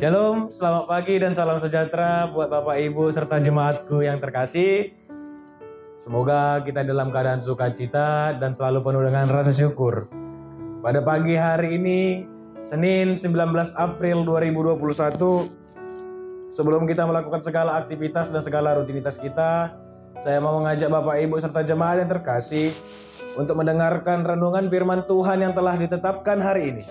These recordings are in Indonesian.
Shalom, selamat pagi dan salam sejahtera buat Bapak Ibu serta jemaatku yang terkasih. Semoga kita dalam keadaan sukacita dan selalu penuh dengan rasa syukur. Pada pagi hari ini, Senin 19 April 2021, sebelum kita melakukan segala aktivitas dan segala rutinitas kita, saya mau mengajak Bapak Ibu serta jemaat yang terkasih untuk mendengarkan renungan firman Tuhan yang telah ditetapkan hari ini,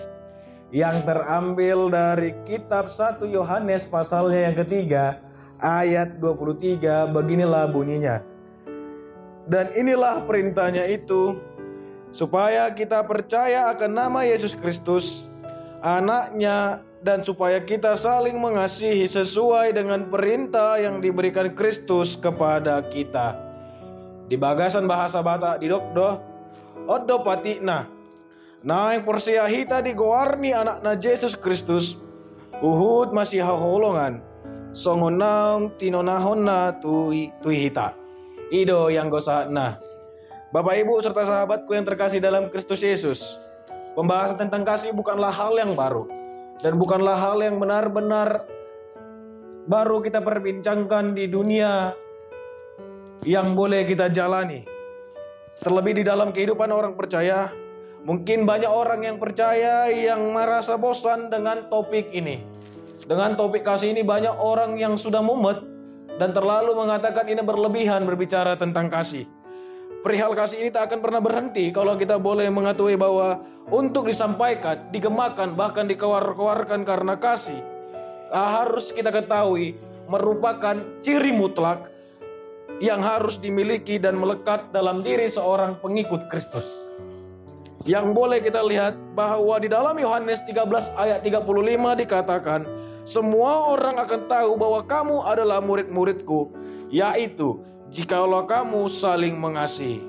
yang terambil dari kitab 1 Yohanes pasalnya yang ketiga ayat 23. Beginilah bunyinya. Dan inilah perintahnya itu, supaya kita percaya akan nama Yesus Kristus, anaknya, dan supaya kita saling mengasihi sesuai dengan perintah yang diberikan Kristus kepada kita. Di bagasan bahasa Batak di dokdo, odo patikna. Nah yang persia hita digoarni anakna Yesus Kristus, uhud masih haholongan, songonam tinonahonna tui hita. Ido yang gosana. Bapak Ibu serta sahabatku yang terkasih dalam Kristus Yesus, pembahasan tentang kasih bukanlah hal yang baru dan bukanlah hal yang benar-benar baru kita perbincangkan di dunia yang boleh kita jalani. Terlebih di dalam kehidupan orang percaya, mungkin banyak orang yang percaya yang merasa bosan dengan topik ini. Dengan topik kasih ini banyak orang yang sudah mumet dan terlalu mengatakan ini berlebihan berbicara tentang kasih. Perihal kasih ini tak akan pernah berhenti kalau kita boleh mengetahui bahwa untuk disampaikan, digemakan, bahkan dikewar-kewarkan karena kasih, harus kita ketahui merupakan ciri mutlak yang harus dimiliki dan melekat dalam diri seorang pengikut Kristus. Yang boleh kita lihat bahwa di dalam Yohanes 13 ayat 35 dikatakan, semua orang akan tahu bahwa kamu adalah murid-muridku, yaitu jikalau kamu saling mengasihi.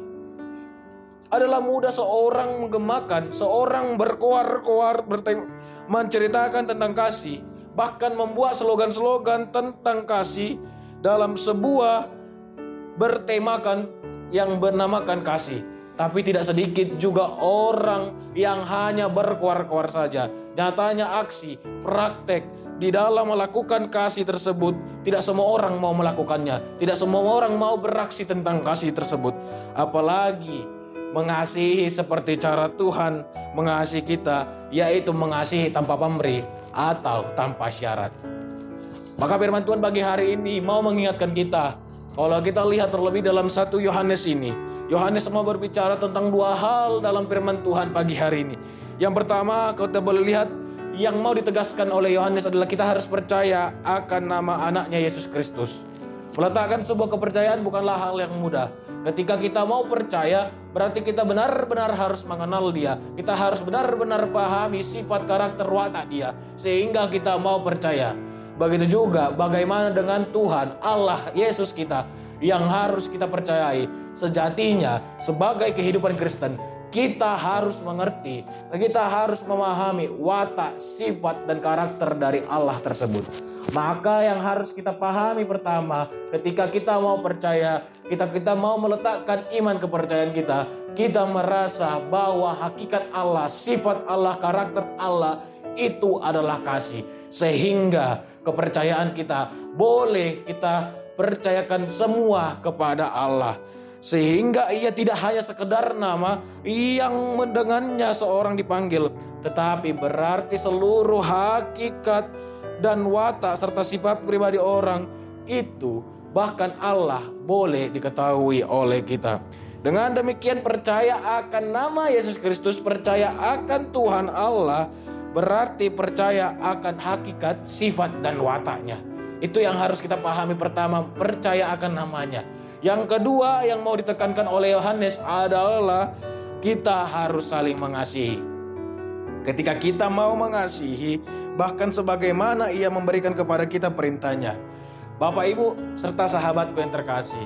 Adalah mudah seorang menggemakan, seorang berkoar-koar menceritakan tentang kasih, bahkan membuat slogan-slogan tentang kasih dalam sebuah bertemakan yang bernamakan kasih. Tapi tidak sedikit juga orang yang hanya berkoar-koar saja. Nyatanya aksi, praktek di dalam melakukan kasih tersebut, tidak semua orang mau melakukannya. Tidak semua orang mau beraksi tentang kasih tersebut. Apalagi mengasihi seperti cara Tuhan mengasihi kita, yaitu mengasihi tanpa pamrih atau tanpa syarat. Maka firman Tuhan bagi hari ini mau mengingatkan kita, kalau kita lihat terlebih dalam 1 Yohanes ini, Yohanes mau berbicara tentang dua hal dalam firman Tuhan pagi hari ini. Yang pertama, kita boleh lihat yang mau ditegaskan oleh Yohanes adalah kita harus percaya akan nama anaknya Yesus Kristus. Meletakkan sebuah kepercayaan bukanlah hal yang mudah. Ketika kita mau percaya, berarti kita benar-benar harus mengenal dia. Kita harus benar-benar pahami sifat karakter watak dia, sehingga kita mau percaya. Begitu juga bagaimana dengan Tuhan, Allah, Yesus kita, yang harus kita percayai. Sejatinya sebagai kehidupan Kristen, kita harus mengerti, kita harus memahami watak, sifat, dan karakter dari Allah tersebut. Maka yang harus kita pahami pertama, ketika kita mau percaya, kita mau meletakkan iman kepercayaan kita merasa bahwa hakikat Allah, sifat Allah, karakter Allah itu adalah kasih. Sehingga kepercayaan kita boleh kita percayakan semua kepada Allah. Sehingga ia tidak hanya sekedar nama yang mendengannya seorang dipanggil, tetapi berarti seluruh hakikat dan watak serta sifat pribadi orang itu, bahkan Allah, boleh diketahui oleh kita. Dengan demikian percaya akan nama Yesus Kristus, percaya akan Tuhan Allah, berarti percaya akan hakikat, sifat, dan wataknya. Itu yang harus kita pahami pertama, percaya akan namanya. Yang kedua yang mau ditekankan oleh Yohanes adalah kita harus saling mengasihi. Ketika kita mau mengasihi, bahkan sebagaimana ia memberikan kepada kita perintahnya. Bapak Ibu serta sahabatku yang terkasih,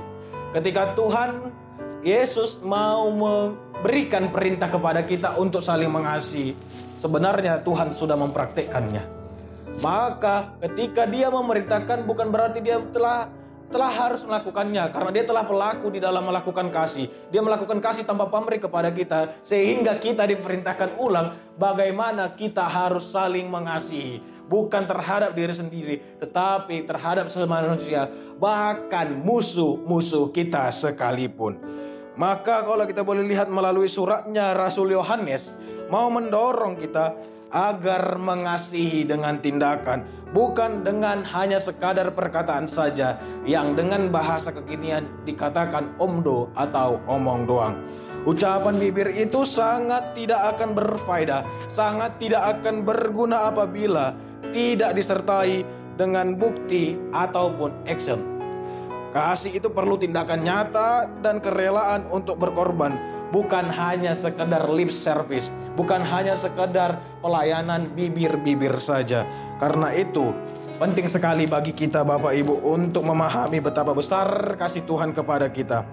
ketika Tuhan Yesus mau memberikan perintah kepada kita untuk saling mengasihi, sebenarnya Tuhan sudah mempraktikkannya. Maka ketika dia memerintahkan bukan berarti dia telah telah harus melakukannya karena dia telah pelaku di dalam melakukan kasih. Dia melakukan kasih tanpa pamrih kepada kita sehingga kita diperintahkan ulang bagaimana kita harus saling mengasihi, bukan terhadap diri sendiri tetapi terhadap sesama manusia, bahkan musuh-musuh kita sekalipun. Maka kalau kita boleh lihat melalui suratnya Rasul Yohanes mau mendorong kita agar mengasihi dengan tindakan, bukan dengan hanya sekadar perkataan saja yang dengan bahasa kekinian dikatakan omdo atau omong doang. Ucapan bibir itu sangat tidak akan berfaedah, sangat tidak akan berguna apabila tidak disertai dengan bukti ataupun action. Kasih itu perlu tindakan nyata dan kerelaan untuk berkorban, bukan hanya sekedar lip service, bukan hanya sekedar pelayanan bibir-bibir saja. Karena itu penting sekali bagi kita Bapak Ibu untuk memahami betapa besar kasih Tuhan kepada kita.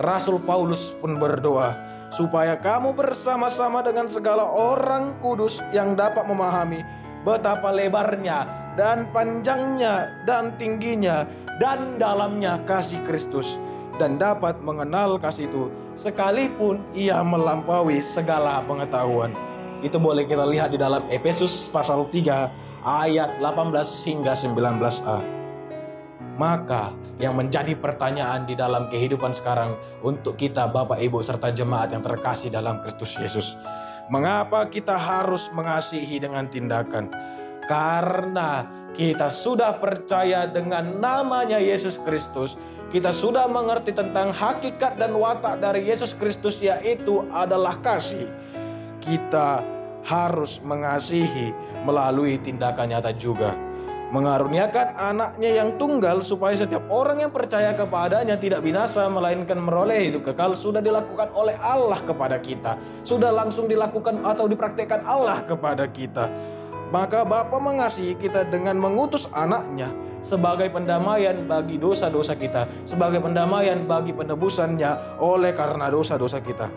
Rasul Paulus pun berdoa supaya kamu bersama-sama dengan segala orang kudus yang dapat memahami betapa lebarnya dan panjangnya dan tingginya dan dalamnya kasih Kristus, dan dapat mengenal kasih itu sekalipun ia melampaui segala pengetahuan. Itu boleh kita lihat di dalam Efesus pasal 3 ayat 18 hingga 19a. Maka yang menjadi pertanyaan di dalam kehidupan sekarang untuk kita Bapak Ibu serta jemaat yang terkasih dalam Kristus Yesus, mengapa kita harus mengasihi dengan tindakan? Karena kita sudah percaya dengan namanya Yesus Kristus. Kita sudah mengerti tentang hakikat dan watak dari Yesus Kristus, yaitu adalah kasih. Kita harus mengasihi melalui tindakan nyata juga. Mengaruniakan anaknya yang tunggal supaya setiap orang yang percaya kepadanya tidak binasa melainkan meroleh hidup kekal sudah dilakukan oleh Allah kepada kita. Sudah langsung dilakukan atau dipraktikkan Allah kepada kita. Maka Bapa mengasihi kita dengan mengutus anaknya sebagai pendamaian bagi dosa-dosa kita, sebagai pendamaian bagi penebusannya oleh karena dosa-dosa kita.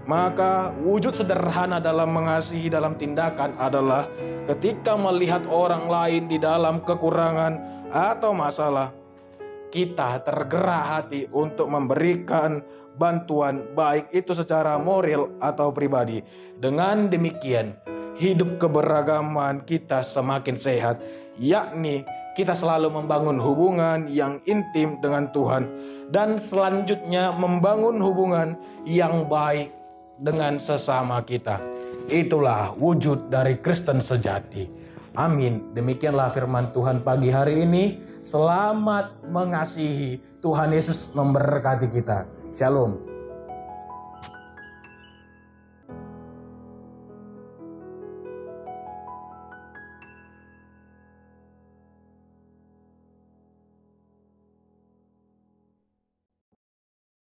Maka wujud sederhana dalam mengasihi dalam tindakan adalah ketika melihat orang lain di dalam kekurangan atau masalah, kita tergerak hati untuk memberikan bantuan baik itu secara moral atau pribadi. Dengan demikian, hidup keberagaman kita semakin sehat, yakni kita selalu membangun hubungan yang intim dengan Tuhan dan selanjutnya membangun hubungan yang baik dengan sesama kita. Itulah wujud dari Kristen sejati. Amin. Demikianlah firman Tuhan pagi hari ini. Selamat mengasihi. Tuhan Yesus memberkati kita. Shalom.